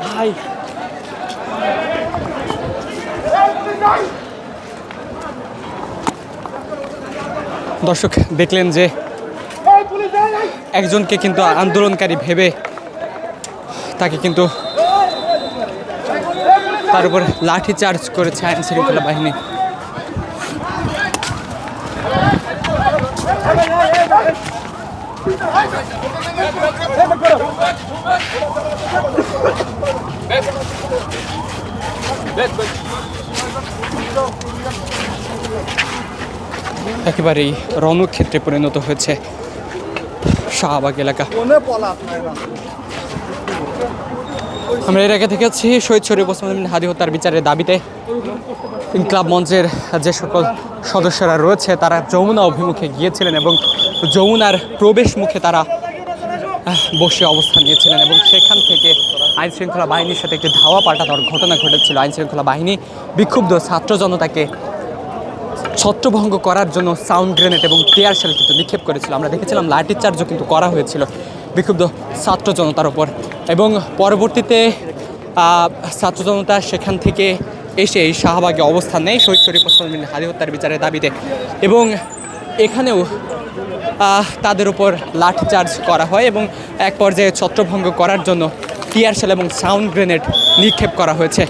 ভাই দর্শক দেখলেন যে একজনকে কিন্তু আন্দোলনকারী ভেবে তাকে কিন্তু তার উপর লাঠি চার্জ করেছে আইন শৃঙ্খলা বাহিনী। একেবারেই রণক্ষেত্রে পরিণত হয়েছে শাহবাগ এলাকা। আমরা এর আগে দেখেছি শহীদ শরীফ ওসমান হাদি হত্যার বিচারের দাবিতে ইনকলাব মঞ্চের যে সকল সদস্যরা রয়েছে তারা যমুনা অভিমুখে গিয়েছিলেন এবং যমুনার প্রবেশ মুখে তারা বসে অবস্থান নিয়েছিলেন এবং সেখান থেকে আইন শৃঙ্খলা বাহিনীর সাথে একটি ধাওয়া পাল্টানোর ঘটনা ঘটেছিল। আইন শৃঙ্খলা বাহিনী বিক্ষুব্ধ ছাত্র জনতাকে ছত্রভঙ্গ করার জন্য সাউন্ড গ্রেনেড এবং টিয়ার শেল কিন্তু নিক্ষেপ করেছিল। আমরা দেখেছিলাম লাঠিচার্জও কিন্তু করা হয়েছিল বিক্ষুব্ধ ছাত্র জনতার ওপর এবং পরবর্তীতে ছাত্র জনতা সেখান থেকে এসে এই শাহবাগে অবস্থান নেয় শহীদ শরীফ ওসমান হাদি হত্যার বিচারের দাবিতে এবং এখানেও তাদের উপর লাঠিচার্জ করা হয় এবং এক পর্যায়ে ছত্রভঙ্গ করার জন্য টিয়ার শেল এবং সাউন্ড গ্রেনেড নিক্ষেপ করা হয়েছে।